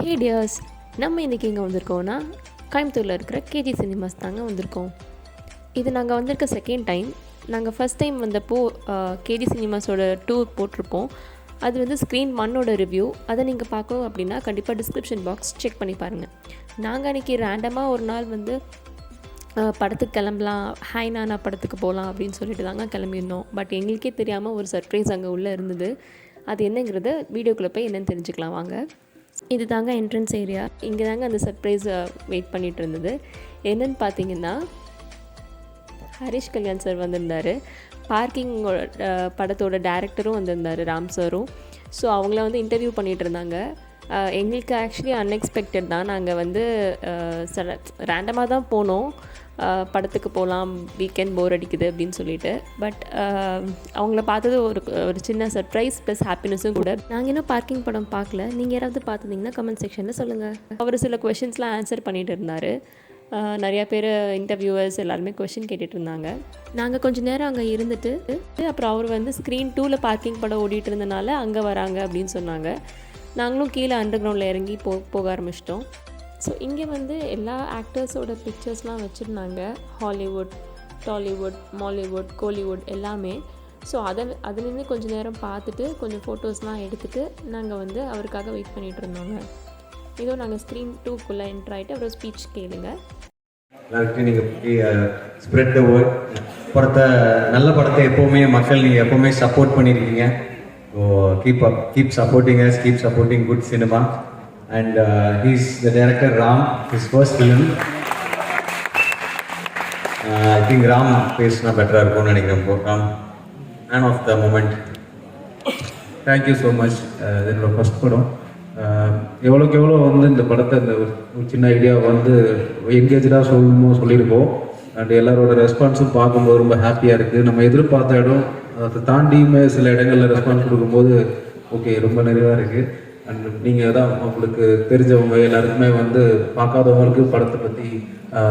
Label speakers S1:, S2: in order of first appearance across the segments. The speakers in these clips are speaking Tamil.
S1: ஹே டியர்ஸ், நம்ம இன்றைக்கி எங்கே வந்திருக்கோன்னா கோயம்புத்தூரில் இருக்கிற கேஜி சினிமாஸ் தாங்க வந்திருக்கோம். இது நாங்கள் வந்திருக்க செகண்ட் டைம். நாங்கள் ஃபஸ்ட் டைம் வந்தப்போ கேஜி சினிமாஸோட டூர் போட்டிருப்போம். அது வந்து ஸ்க்ரீன் 1ஓட ரிவ்யூ. அதை நீங்கள் பார்க்கணும் அப்படின்னா கண்டிப்பாக டிஸ்கிரிப்ஷன் பாக்ஸ் செக் பண்ணி பாருங்கள். நாங்கள் அன்றைக்கி ரேண்டமாக ஒரு நாள் வந்து படத்துக்கு கிளம்பலாம், ஹாய் நானா படத்துக்கு போகலாம் அப்படின்னு சொல்லிட்டு தாங்க கிளம்பியிருந்தோம். பட் எங்களுக்கே தெரியாமல் ஒரு சர்ப்ரைஸ் அங்கே உள்ளே இருந்தது. அது என்னங்கிறத வீடியோக்குள்ளே போய் என்னென்னு தெரிஞ்சுக்கலாம் வாங்க. இது தாங்க என்ட்ரன்ஸ் ஏரியா. இங்கே தாங்க அந்த சர்ப்ரைஸ் வெயிட் பண்ணிகிட்டு இருந்தது. என்னென்னு பார்த்தீங்கன்னா, ஹரிஷ் கல்யாண் சார் வந்திருந்தார். பார்க்கிங்கோட படத்தோட டேரக்டரும் வந்திருந்தார், ராம் சாரும். ஸோ அவங்கள வந்து இன்டர்வியூ பண்ணிகிட்டு இருந்தாங்க. எங்களுக்கு ஆக்சுவலி அன்எக்ஸ்பெக்டட் தான். நாங்கள் வந்து ரேண்டமாக தான் போனோம். படத்துக்கு போகலாம், வீக்கெண்ட் போர் அடிக்குது அப்படின்னு சொல்லிட்டு. பட் அவங்கள பார்த்தது ஒரு சின்ன சர்ப்ரைஸ் ப்ளஸ் ஹாப்பினஸும் கூட. நாங்கள் இன்னும் பார்க்கிங் படம் பார்க்கல. நீங்கள் யாராவது பார்த்துருந்தீங்கன்னா கமெண்ட் செக்ஷனில் சொல்லுங்கள். அவர் சில கொஷின்ஸ்லாம் ஆன்சர் பண்ணிகிட்டு இருந்தார். நிறையா பேர் இன்டர்வியூவர்ஸ் எல்லாருமே கொஷின் கேட்டுட்டு இருந்தாங்க. நாங்கள் கொஞ்சம் நேரம் அங்கே இருந்துட்டு அப்புறம் அவர் வந்து ஸ்க்ரீன் 2ல் பார்க்கிங் படம் ஓடிட்டு இருந்தனால அங்கே வராங்க அப்படின்னு சொன்னாங்க. நாங்களும் கீழே அண்டர் கிரவுண்டில் இறங்கி போக ஆரம்பிச்சிட்டோம். ஸோ இங்கே வந்து எல்லா ஆக்டர்ஸோட பிக்சர்ஸ்லாம் வச்சுருந்தாங்க. ஹாலிவுட், டாலிவுட், மாலிவுட், கோலிவுட் எல்லாமே. ஸோ அதுலேருந்து கொஞ்சம் நேரம் பார்த்துட்டு கொஞ்சம் ஃபோட்டோஸ்லாம் எடுத்துகிட்டு நாங்கள் வந்து அவருக்காக வெயிட் பண்ணிகிட்டு இருந்தோங்க. இதோ நாங்கள் ஸ்க்ரீன் 2க்குள்ளே என்ட்ரு ஆகிட்டு அவரோட ஸ்பீச் கேளுங்க.
S2: எல்லாருக்கும் நீங்கள் ஸ்ப்ரெட் த வேர்ட். நல்ல படத்தை எப்போவுமே மக்கள் நீங்கள் எப்போவுமே சப்போர்ட் பண்ணியிருக்கீங்க. So keep supporting us, keep supporting good cinema. And he's the director Ram, his first film. I think Ram பேசினா பெட்டராக இருக்கும்னு நினைக்கிறேன். Ram, man of the moment.
S3: Thank you so much. இது என்னோட ஃபஸ்ட் படம். எவ்வளோக்கு எவ்வளோ வந்து இந்த படத்தை இந்த ஒரு சின்ன ஐடியா வந்து என்கேஜாக சொல்லியிருக்கோம். அண்ட் எல்லாரோட ரெஸ்பான்ஸும் பார்க்கும்போது ரொம்ப ஹாப்பியாக இருக்குது. நம்ம எதிர்பார்த்த இடம் அதை தாண்டியுமே சில இடங்களில் ரெஸ்பான்ஸ் கொடுக்கும்போது ஓகே ரொம்ப நிறைவாக இருக்குது. அண்ட் நீங்கள் தான் உங்களுக்கு தெரிஞ்சவங்க எல்லாருக்குமே வந்து பார்க்காதவங்களுக்கு படத்தை பற்றி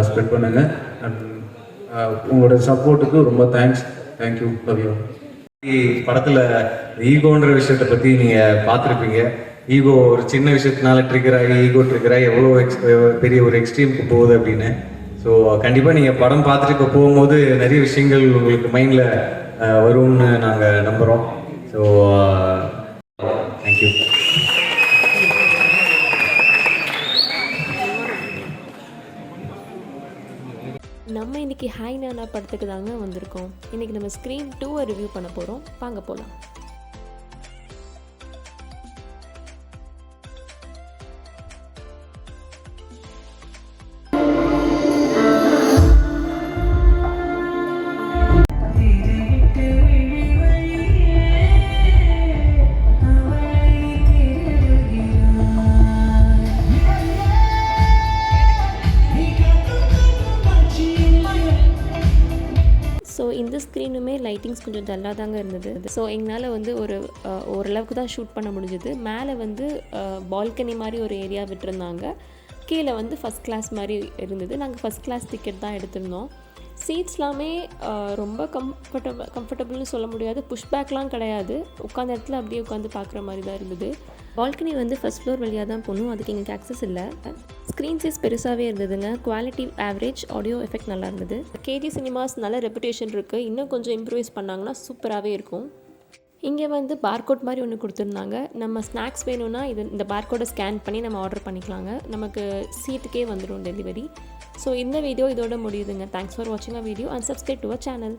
S3: ஸ்ப்ரெட் பண்ணுங்கள். அண்ட் உங்களோட சப்போர்ட்டுக்கு ரொம்ப தேங்க்ஸ். Thank you, love you.
S2: படத்தில் ஈகோன்ற விஷயத்தை பற்றி நீங்கள் பார்த்துருப்பீங்க. ஈகோ ஒரு சின்ன விஷயத்தினால ஈகோ ட்ரிகராகி எவ்வளோ பெரிய ஒரு எக்ஸ்ட்ரீமுக்கு போகுது அப்படின்னு. ஸோ கண்டிப்பாக நீங்கள் படம் பார்த்துட்டு இப்போ போகும்போது நிறைய விஷயங்கள் உங்களுக்கு மைண்டில் வரும்னு நாங்கள் நம்புகிறோம். So thank you.
S1: நம்ம இன்றைக்கி ஹாய் நானா படத்துக்கு தாங்க வந்திருக்கோம். இன்றைக்கி நம்ம ஸ்க்ரீன் 2 ரிவ்யூ பண்ண போகிறோம். வாங்க போகலாம். ஸோ இந்த ஸ்க்ரீனுமே லைட்டிங்ஸ் கொஞ்சம் டல்லாக தாங்க இருந்தது. ஸோ எங்களால் வந்து ஓரளவுக்கு தான் ஷூட் பண்ண முடிஞ்சது. மேலே வந்து பால்கனி மாதிரி ஒரு ஏரியா விட்டுருந்தாங்க. கீழே வந்து ஃபஸ்ட் கிளாஸ் மாதிரி இருந்தது. நாங்கள் ஃபஸ்ட் கிளாஸ் டிக்கெட் தான் எடுத்திருந்தோம். சீட்ஸ்லாமே ரொம்ப கம்ஃபர்டபுள்னு சொல்ல முடியாது. புஷ்பேக்லாம் கிடையாது. உட்காந்த இடத்துல அப்படியே உட்காந்து பார்க்குற மாதிரி தான் இருந்தது. பால்கனி வந்து ஃபஸ்ட் ஃப்ளோர் வழியாக தான் போகணும். அதுக்கு எங்களுக்கு ஆக்சஸ் இல்லை. ஸ்க்ரீன் சைஸ் பெருசாகவே இருந்ததுங்க. குவாலிட்டி ஆவரேஜ், ஆடியோ எஃபெக்ட் நல்லா இருந்தது. கேஜி சினிமாஸ் நல்ல ரெப்புடேஷன் இருக்குது. இன்னும் கொஞ்சம் இம்ப்ரூவைஸ் பண்ணாங்கன்னா சூப்பராகவே இருக்கும். இங்கே வந்து பார்கோட் மாதிரி ஒன்று கொடுத்துருந்தாங்க. நம்ம ஸ்நாக்ஸ் வேணும்னா இந்த பார்கோடை ஸ்கேன் பண்ணி நம்ம ஆர்டர் பண்ணிக்கலாங்க. நமக்கு சீட்டுக்கே வந்துடும் டெலிவரி. ஸோ இந்த வீடியோ இதோட முடியுதுங்க. தேங்க்ஸ் ஃபார் வாட்சிங் a video and subscribe to our channel.